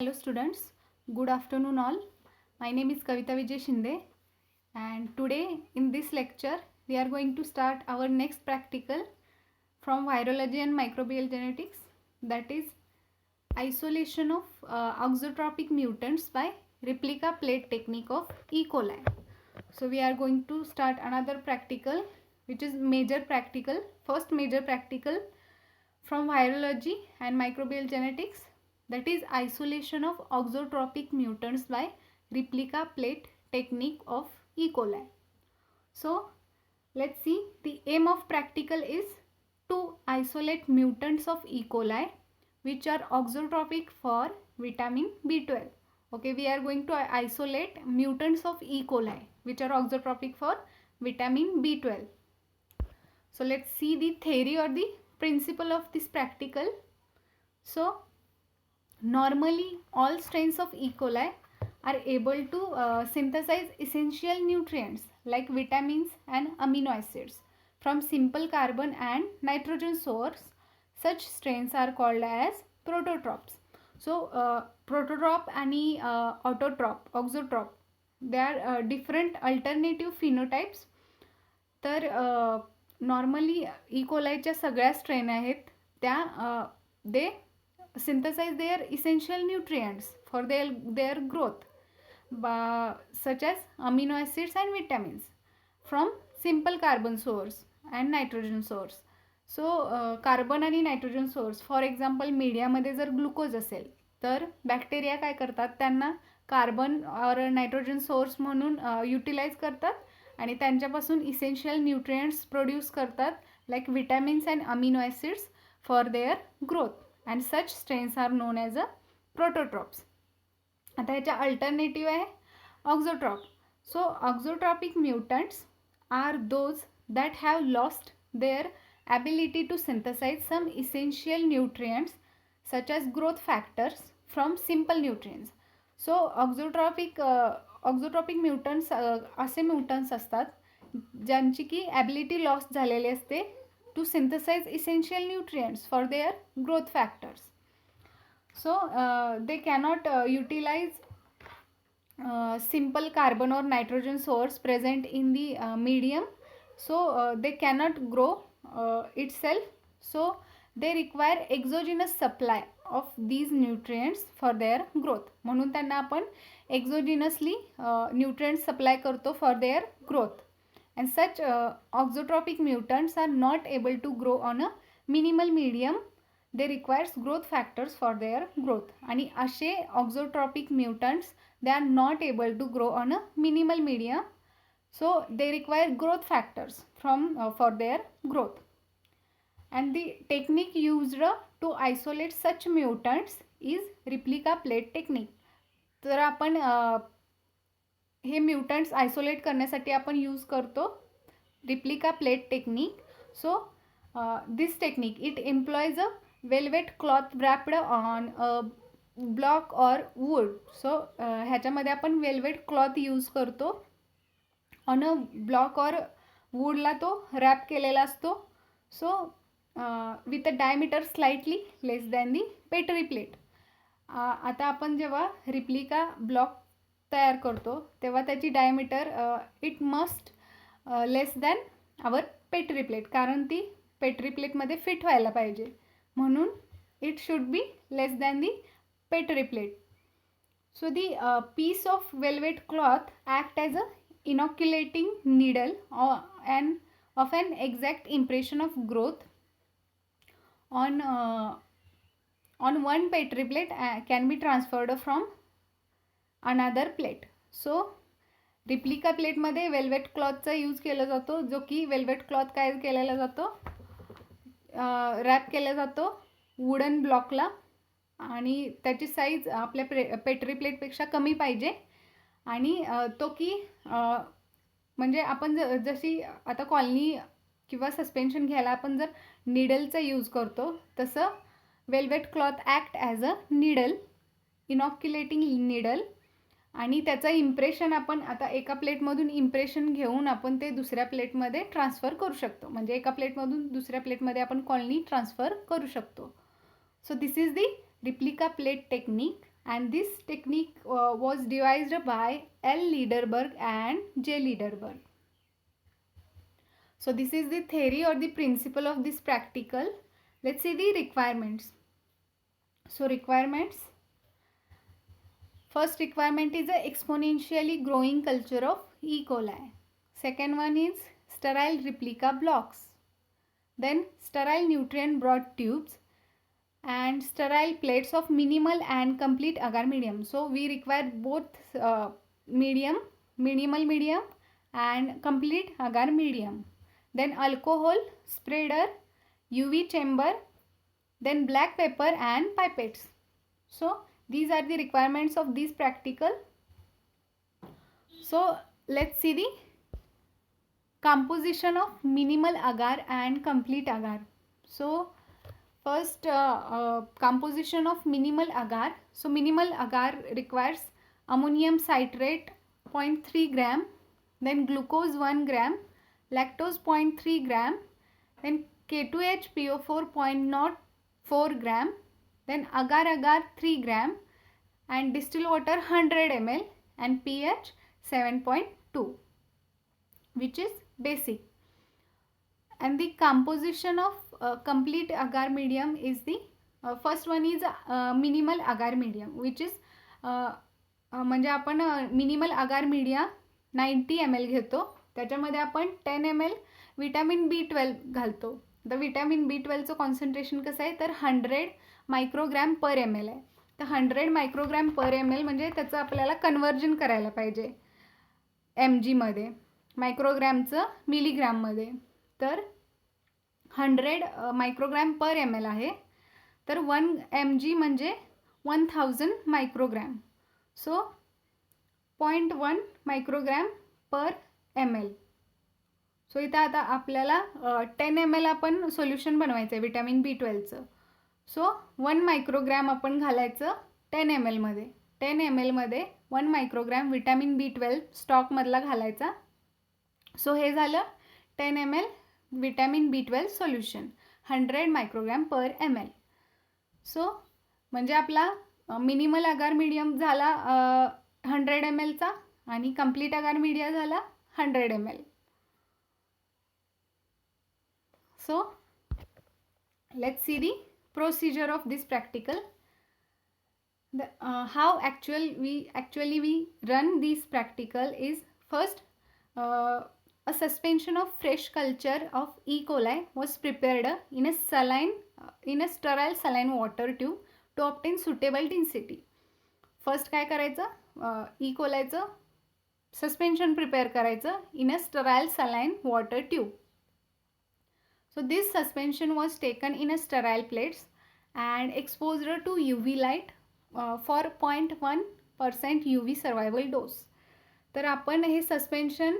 Hello students, good afternoon all. My name is Kavita Vijay Shinde and today in this lecture we are going to start our next practical from virology and microbial genetics, that is isolation of auxotropic mutants by replica plate technique of E. coli. So we are going to start another practical which is first major practical from virology and microbial genetics, that is isolation of auxotropic mutants by replica plate technique of E. coli. So let's see, the aim of practical is to isolate mutants of E. coli which are auxotropic for vitamin B12. Okay, we are going to isolate mutants of E. coli which are auxotropic for vitamin B12. So let's see the theory or the principle of this practical. So normally all strains of E. coli are able to synthesize essential nutrients like vitamins and amino acids from simple carbon and nitrogen source. Such strains are called as prototrophs. So prototroph आणि auxotroph, they are different alternative phenotypes. तर normally E कोलायच्या सगळ्या strain आहेत त्या दे synthesize their essential nutrients for their growth, such as amino acids and vitamins from simple carbon source and nitrogen source. So carbon आणि nitrogen source, for example मीडियामध्ये जर glucose असेल तर bacteria काय करतात, त्यांना कार्बन और नायट्रोजन सोर्स म्हणून युटिलाइज करतात आणि त्यांच्यापासून इसेन्शियल न्यूट्रिएंट्स प्रोड्यूस करतात like vitamins and amino acids for their growth, and such strains are known as a prototrophs. आता ह्याच्या अल्टरनेटिव्ह आहे auxotroph. So auxotrophic mutants are those that have lost their ability to synthesize some essential nutrients such as growth factors from simple nutrients. So auxotrophic mutants असे mutants असतात ज्यांची की ability loss झालेली असते to synthesize essential nutrients for their growth factors. So they cannot utilize simple carbon or nitrogen source present in the medium, so they cannot grow itself, so they require exogenous supply of these nutrients for their growth. म्हणून त्यांना आपण exogenously nutrients supply करतो for their growth, and such auxotropic mutants are not able to grow on a minimal medium. They requires growth factors for their growth. आणि असे auxotropic mutants, they are not able to grow on a minimal medium, so they require growth factors for their growth. And the technique used to isolate such mutants is replica plate technique. तर आपण हे mutants isolate करण्यासाठी आपण use करतो replica plate technique. So this technique, it employs a velvet cloth wrapped on a block or wood. So ह्याच्यामध्ये आपण velvet cloth use करतो, on a block of वूडला तो रॅप केलेला असतो. So with a diameter slightly less than the petri plate. आता आपण जेव्हा रिप्लिका ब्लॉक तयार करतो तेव्हा त्याची diameter it must less than our petri plate, कारण ती पेटरी प्लेटमध्ये फिट व्हायला पाहिजे, म्हणून it should be less than the petri plate. So the piece of velvet cloth act as a inoculating needle and of an exact impression of growth on one petri plate can be transferred from another plate. So replica प्लेटमध्ये velvet क्लॉथचा use केला जातो, जो की velvet cloth काय केलेला जातो, rap केला जातो वुडन ब्लॉकला, आणि त्याची साईज आपल्या पेटरी प्लेटपेक्षा कमी पाहिजे. आणि तो की म्हणजे आपण जशी आता कॉलनी किंवा सस्पेन्शन घ्यायला आपण जर निडलचा यूज करतो, तसं velvet cloth act as a needle, inoculating needle, आणि त्याचं इम्प्रेशन आपण आता एका प्लेटमधून इम्प्रेशन घेऊन आपण ते दुसऱ्या प्लेटमध्ये ट्रान्सफर करू शकतो, म्हणजे एका प्लेटमधून दुसऱ्या प्लेटमध्ये आपण कॉलनी ट्रान्सफर करू शकतो. So this is the replica plate technique and this technique was devised by L. Lederberg and J. Lederberg. So this is the theory or the principle of this practical. Let's see the requirements. So requirements. First requirement is a exponentially growing culture of E. coli. Second one is sterile replica blocks. Then sterile nutrient broth tubes and sterile plates of minimal and complete agar medium. So we require both minimal medium and complete agar medium. Then alcohol spreader, UV chamber, then black pepper and pipettes. So these are the requirements of this practical. So let's see the composition of minimal agar and complete agar. So first composition of minimal agar. So minimal agar requires ammonium citrate 0.3 gram, then glucose 1 gram, lactose 0.3 gram, then K2HPO4 0.04 gram, then agar 3 gram, and distilled water 100 ml and pH 7.2, which is basic. And the composition of complete agar medium is the first one is minimal agar medium, which is म्हणजे आपण minimal अगार media 90 ml घेतो, त्याच्यामध्ये आपण 10 ml vitamin B12 घालतो. The vitamin B12चं concentration कसं आहे तर 100 microgram per ml आहे. तर 100 मायक्रोग्रॅम पर ml म्हणजे त्याचं आपल्याला कन्वर्जन करायला पाहिजे mg मध्ये, मायक्रोग्रॅमचं मिलीग्रॅममध्ये. तर 100 मायक्रोग्रॅम पर ml आहे, तर 1 mg म्हणजे 1000 microgram. So 0.1 microgram per ml. So इथं आता आपल्याला 10 ml आपण सोल्युशन बनवायचं आहे विटॅमिन B12चं. सो 1 मायक्रोग्रॅम आपण घालायचं 10 ml मध्ये. 10 ml मध्ये 1 मायक्रोग्रॅम विटॅमिन B12 स्टॉकमधला घालायचा. सो हे झालं 10 ml vitamin B12 solution 100 microgram per ml. So म्हणजे आपला मिनिमल अगार मीडियम झाला 100 ml चा आणि कंप्लीट अगार मीडिया झाला 100 ml. So let's see the procedure of this practical. How actually we run this practical is first a suspension of fresh culture of E. coli was prepared in a sterile saline water tube to obtain suitable density. First काय करायचं, E. coliचं suspension prepare करायचं in a sterile saline water tube. So this suspension was taken in a sterile plates and exposed to UV light for 0.1% UV survival dose. तर आपण हे suspension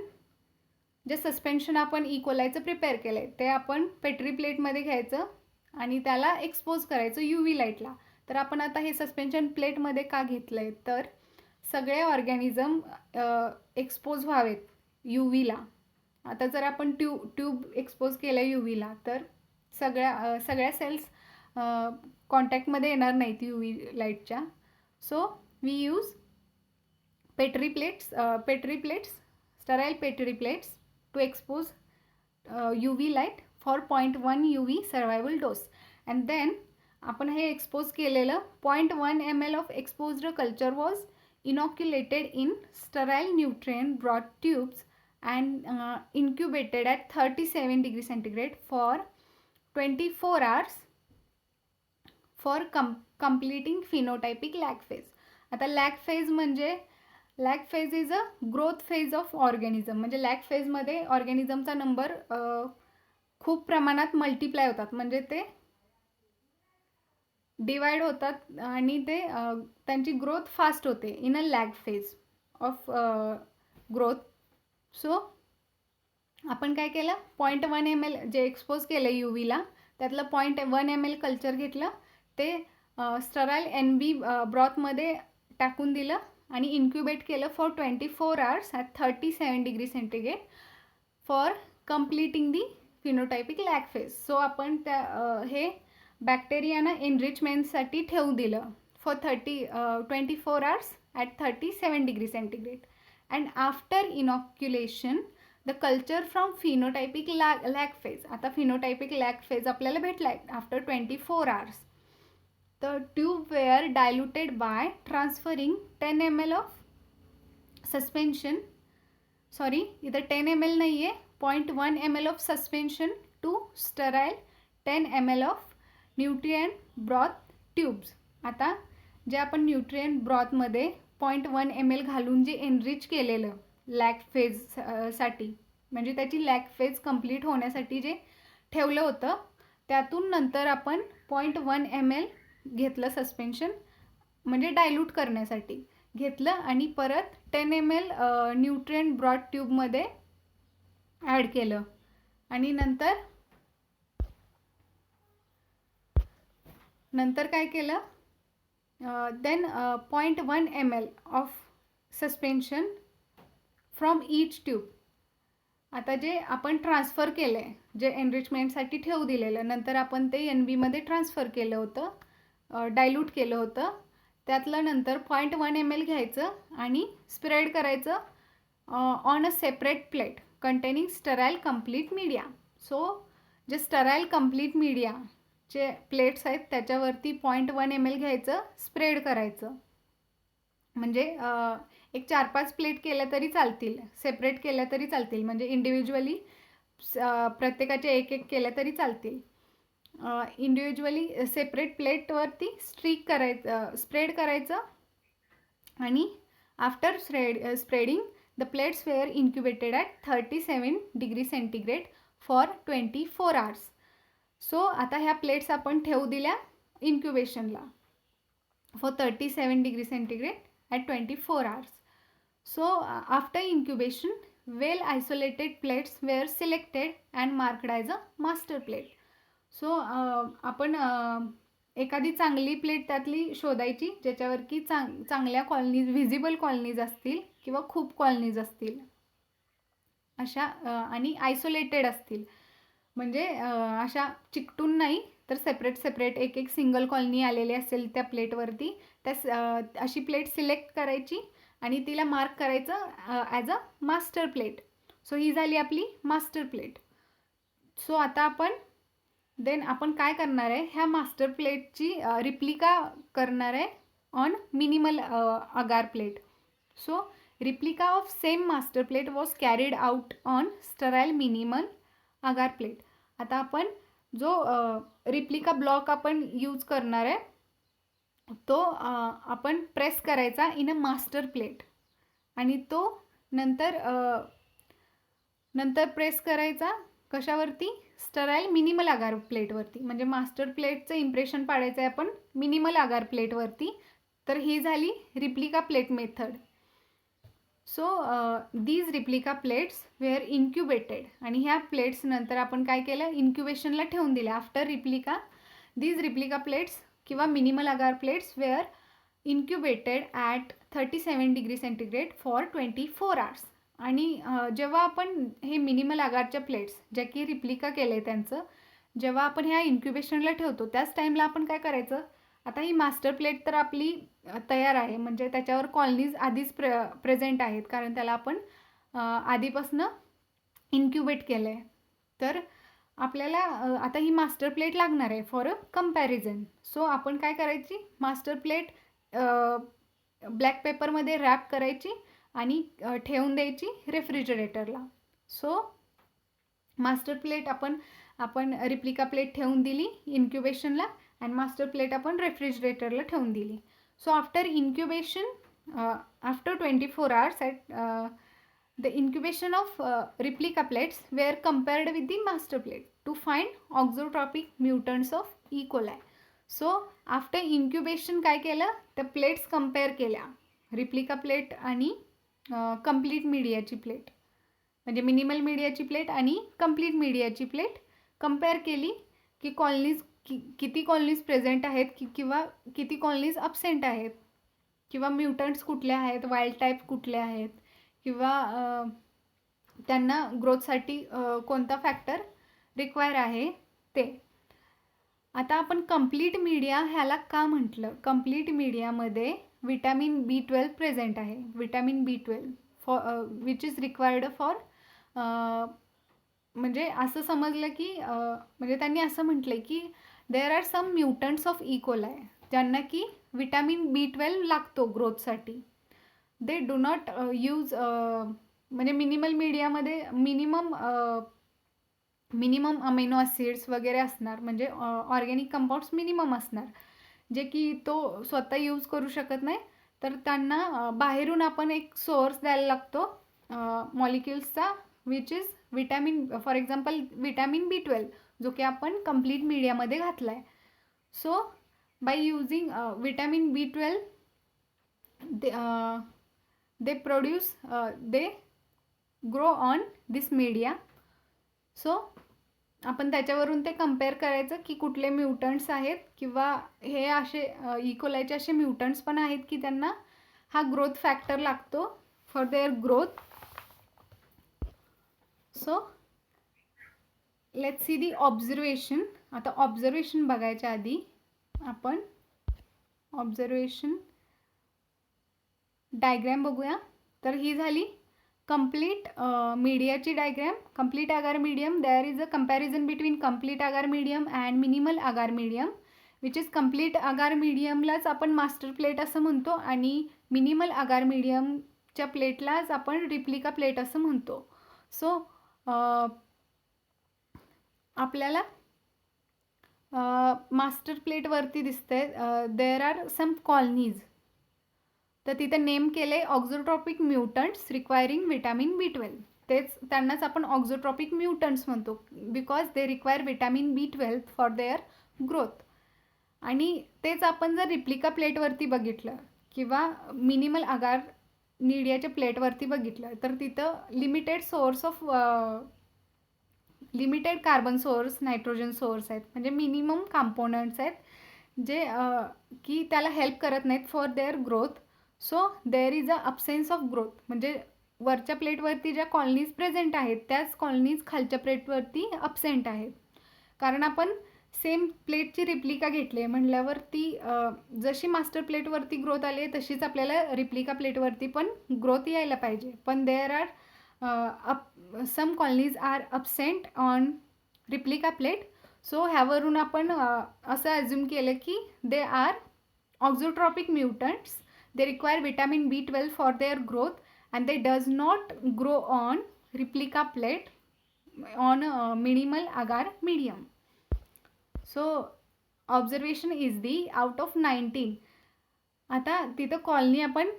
आपण E. coliचं prepare केलं आहे ते आपण पेट्री प्लेटमध्ये घ्यायचं आणि त्याला एक्सपोज करायचं UV लाईटला. तर आपण आता हे सस्पेन्शन प्लेटमध्ये का घेतलं आहे तर सगळे ऑर्गॅनिझम एक्सपोज व्हावेत UVला. आता जर आपण ट्यूब एक्सपोज केलं UVला तर सगळ्या सेल्स कॉन्टॅक्टमध्ये येणार नाहीत UV लाईटच्या. So we use petri plates sterile petri plates to expose UV light for 0.1 UV survival dose. And then आपण हे एक्सपोज केलेलं 0.1 ml of exposed culture was inoculated in sterile nutrient broth tubes and incubated at 37 degree centigrade for 24 hours for completing phenotypic lag phase. आता lag phase म्हणजे lag phase is a growth phase of organism. म्हणजे lag फेजमध्ये ऑर्गॅनिझमचा number खूप प्रमाणात multiply होतात, म्हणजे ते divide होतात आणि ते त्यांची ग्रोथ फास्ट होते in a lag phase of growth. So आपण काय केलं 0.1 ml जे एक्सपोज केलं UVला त्यातलं 0.1 ml कल्चर घेतलं, ते स्टराईल NB ब्रॉथमध्ये टाकून दिलं आणि इन्क्युबेट केलं for 24 hours at 37 degree centigrade for completing the phenotypic lag phase. So आपण त्या हे बॅक्टेरियाना एनरिचमेंटसाठी ठेवू दिलं for 24 hours at 37 degree centigrade. And after inoculation, the culture from phenotypic lag phase. आता phenotypic lag phase आपल्याला भेटला आहे after 24 hours. The tube were diluted by transferring 10 ml of suspension. Sorry, इधर 10 ml नहीं है, 0.1 ml of suspension to sterile 10 ml of nutrient broth tubes. आता जे आपण न्यूट्रिएंट ब्रॉथमध्ये 0.1 ml घालून जे एनरिच केलेलं लॅग फेजसाठी, म्हणजे त्याची लॅग फेज कंप्लीट होण्यासाठी जे ठेवलं होतं, त्यातून नंतर आपण 0.1 ml घेतलं सस्पेन्शन, म्हणजे डायल्यूट करण्यासाठी घेतलं आणि परत 10 ml न्यूट्रिएंट ब्रॉथ ट्यूबमध्ये ॲड केलं. आणि नंतर काय केलं, then 0.1 ml of suspension from each tube. आता जे आपण ट्रान्सफर केलं आहे, जे एनरिचमेंटसाठी ठेवू दिलेलं, नंतर आपण ते NB मध्ये ट्रान्सफर केलं होतं, डायल्यूट केलं होतं, त्यातलं नंतर 0.1 ml घ्यायचं आणि स्प्रेड करायचं on a separate plate containing sterile complete media. So जे स्टराईल कंप्लीट मीडिया जे प्लेट्स आहेत त्याच्यावरती 0.1 ml घ्यायचं, स्प्रेड करायचं. म्हणजे एक 4-5 प्लेट केल्या तरी चालतील, सेपरेट केल्या तरी चालतील, म्हणजे इंडिव्हिज्युअली प्रत्येकाचे एक केल्या तरी चालतील. इंडिव्हिज्युअली सेपरेट प्लेटवरती स्प्रेड करायचं. आणि after spreading the plates were incubated at 37 degree centigrade for 24 hours. So आता ह्या प्लेट्स आपण ठेवू दिल्या इन्क्युबेशनला for 37 degree centigrade at 24 hours. So after incubation well isolated plates were selected and marked as a master plate. So आपण एखादी चांगली plate त्यातली शोधायची ज्याच्यावर की चांगल्या कॉलनीज, व्हिजिबल कॉलनीज असतील किंवा खूप कॉलनीज असतील अशा, आणि आयसोलेटेड असतील, म्हणजे अशा चिकटून नाही तर सेपरेट एक सिंगल कॉलनी आलेली असेल त्या प्लेटवरती, अशी प्लेट सिलेक्ट करायची आणि तिला मार्क करायचं as a master plate. So ही झाली आपली मास्टर प्लेट. सो आता आपण काय करणार आहे, ह्या मास्टर प्लेटची रिप्लिका करणार आहे on minimal agar plate. So replica of same master plate was carried out on sterile minimal agar plate. आता आपण जो रिप्लिका ब्लॉक आपण यूज करणार आहे तो आपण प्रेस करायचा इन अ मास्टर प्लेट आणि तो नंतर प्रेस करायचा कशावरती, स्टराईल मिनिमल आगार प्लेटवरती. म्हणजे मास्टर प्लेटचं इम्प्रेशन पाडायचं आहे आपण मिनिमल आगार प्लेटवरती. तर ही झाली replica plate method. So these replica plates were incubated, आणि ह्या प्लेट्स नंतर आपण काय केलं, इन्क्युबेशनला ठेवून दिल्या. After replica these replica plates किंवा minimal agar plates were incubated at 37 degree centigrade for 24 hours. आणि जेव्हा आपण हे मिनिमल आगारच्या प्लेट्स ज्या की रिप्लिका केले त्यांचं जेव्हा आपण ह्या इन्क्युबेशनला ठेवतो त्याच टाईमला आपण काय करायचं, आता ही मास्टर प्लेट तर आपली तयार आहे, म्हणजे त्याच्यावर कॉलनीज आधीच प्रेझेंट आहेत कारण त्याला आपण आधीपासनं इन्क्युबेट केलं आहे. तर आपल्याला आता ही मास्टर प्लेट लागणार आहे फॉर अ कंपॅरिझन. सो आपण काय करायची, मास्टर प्लेट ब्लॅक पेपरमध्ये रॅप करायची आणि ठेवून द्यायची रेफ्रिजरेटरला. सो मास्टर प्लेट आपण रिप्लिका प्लेट ठेवून दिली इन्क्युबेशनला आणि मास्टर प्लेट आपण रेफ्रिजरेटरला ठेवून दिली. So after incubation after 24 hours the incubation of replica plates were compared with the master plate to find auxotropic mutants of E. coli. So after incubation काय केलं, त्या प्लेट्स कंपेअर केल्या, रिप्लिका प्लेट आणि complete मीडियाची plate, म्हणजे minimal मीडियाची plate आणि complete मीडियाची plate compare केली की colonies किती कॉलनीज प्रेझेंट आहेत किंवा किती कॉलनीज अब्सेंट आहेत, किंवा म्युटंट्स कुठले आहेत, वाईल्ड टाईप कुठले आहेत, किंवा त्यांना ग्रोथसाठी कोणता फॅक्टर रिक्वायर आहे ते. आता आपण कंप्लीट मीडिया ह्याला का म्हटलं? कंप्लीट मीडियामध्ये विटॅमिन B12 प्रेझेंट आहे. Vitamin B12 which is required for, म्हणजे असं समजलं की म्हणजे त्यांनी असं म्हटलं की there are some mutants of E. coli ज्यांना की विटॅमिन B12 लागतो ग्रोथसाठी. दे डू नॉट यूज, म्हणजे मिनिमल मीडियामध्ये मिनिमम अमिनो ॲसिड्स वगैरे असणार, म्हणजे ऑर्गॅनिक कंपाऊंड्स मिनिमम असणार, जे की तो स्वतः यूज करू शकत नाही. तर त्यांना बाहेरून आपण एक सोर्स द्यायला लागतो मॉलिक्युल्सचा, which is vitamin, for example vitamin B12, जो की आपण कंप्लीट मीडियामध्ये घातला आहे. So by using vitamin B12 they produce, they grow on this media. So आपण त्याच्यावरून ते कम्पेअर करायचं की कुठले म्युटंट्स आहेत, किंवा हे असे इकोलायचे असे म्युटंट्स पण आहेत की त्यांना हा ग्रोथ फॅक्टर लागतो for their growth. So let's see the observation. आता ऑब्झर्वेशन बघायच्या आधी आपण ऑब्झर्वेशन डायग्रॅम बघूया. तर ही झाली कंप्लीट मीडियाची diagram. Complete agar medium, there is a comparison between complete agar medium and minimal agar medium, which is complete agar मीडियमलाच आपण मास्टर प्लेट असं म्हणतो आणि मिनिमल अगार मीडियमच्या प्लेटलाच आपण रिप्लिका प्लेट असं म्हणतो. सो आपल्याला मास्टर प्लेटवरती दिसतंय देअर आर सम कॉलनीज. तर तिथे नेम केले ऑक्झोट्रॉपिक म्युटंट्स रिक्वायरिंग विटॅमिन B12. तेच त्यांनाच आपण ऑक्झोट्रॉपिक म्युटंट्स म्हणतो because they require vitamin B12 for their growth. आणि तेच आपण जर रिप्लिका प्लेटवरती बघितलं किंवा मिनिमल अगार मीडियाच्या प्लेटवरती बघितलं तर तिथं limited carbon source, nitrogen source आहेत, म्हणजे मिनिमम कॉम्पोनंट्स आहेत जे की त्याला हेल्प करत नाहीत for their growth. So there is a absence of growth, म्हणजे वरच्या प्लेटवरती ज्या कॉलनीज प्रेझेंट आहेत त्याच कॉलनीज खालच्या प्लेटवरती अब्सेंट आहेत. कारण आपण सेम प्लेटची रिप्लिका घेतली म्हटल्यावरती जशी मास्टर प्लेटवरती ग्रोथ आली तशीच आपल्याला रिप्लिका प्लेटवरती पण ग्रोथ यायला पाहिजे. पण there are some colonies are absent on replica plate. So ह्यावरून आपण असं ॲज्युम केलं की they are auxotrophic mutants. They require vitamin B12 for their growth and they does not grow on replica plate on minimal agar medium. So observation is the out of 19. आता तिथं colony आपण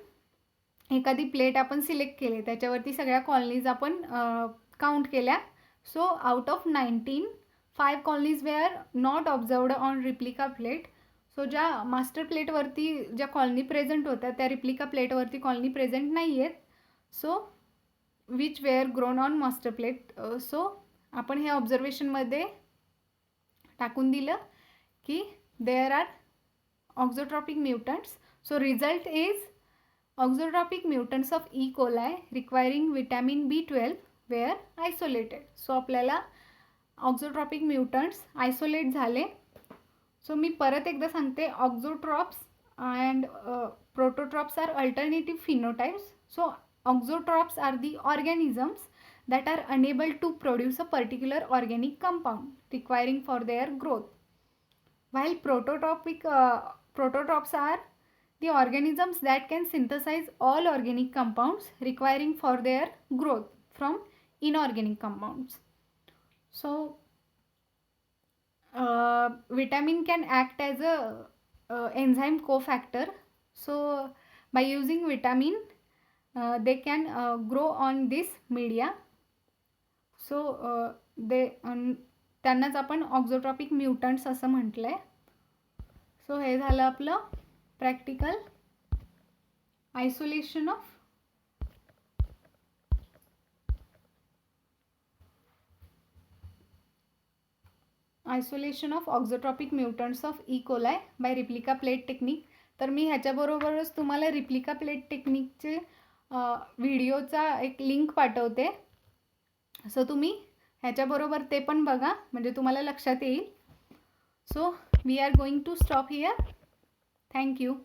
एखादी plate आपण select केले त्याच्यावरती सगळ्या colonies आपण count केल्या. So out of 19 5 colonies wear not observed on replica plate. So ज्या मास्टर प्लेटवरती ज्या कॉलनी प्रेझेंट होत्या त्या रिप्लिका प्लेटवरती कॉलनी प्रेझेंट नाही आहेत. So which were grown on master plate. So आपण हे ऑब्झर्वेशनमध्ये टाकून दिलं की there are auxotrophic mutants. So result is auxotrophic mutants of E coli requiring vitamin B12 were isolated. So आपल्याला ऑक्झोट्रॉपिक म्युटंट्स आयसोलेट झाले. सो मी परत एकदा सांगते, auxotrophs and prototrophs are alternative phenotypes. So auxotrophs are the organisms that are unable to produce a particular organic compound requiring for their growth, while prototrops are the organisms that can synthesize all organic compounds requiring for their growth from inorganic compounds. So vitamin can act as a enzyme cofactor. So by using vitamin they can grow on this media. So त्यांनाच आपण ऑक्झोट्रॉपिक mutants असं म्हटलं आहे. So हे झालं आपलं practical. Isolation of auxotrophic mutants of E coli by replica plate technique. तर मी ह्याच्याबरोबरच तुम्हाला रिप्लिका प्लेट टेक्निकचे व्हिडिओचा एक लिंक पाठवते. सो तुम्ही ह्याच्याबरोबर ते पण बघा म्हणजे तुम्हाला लक्षात येईल. So we are going to stop here. Thank you.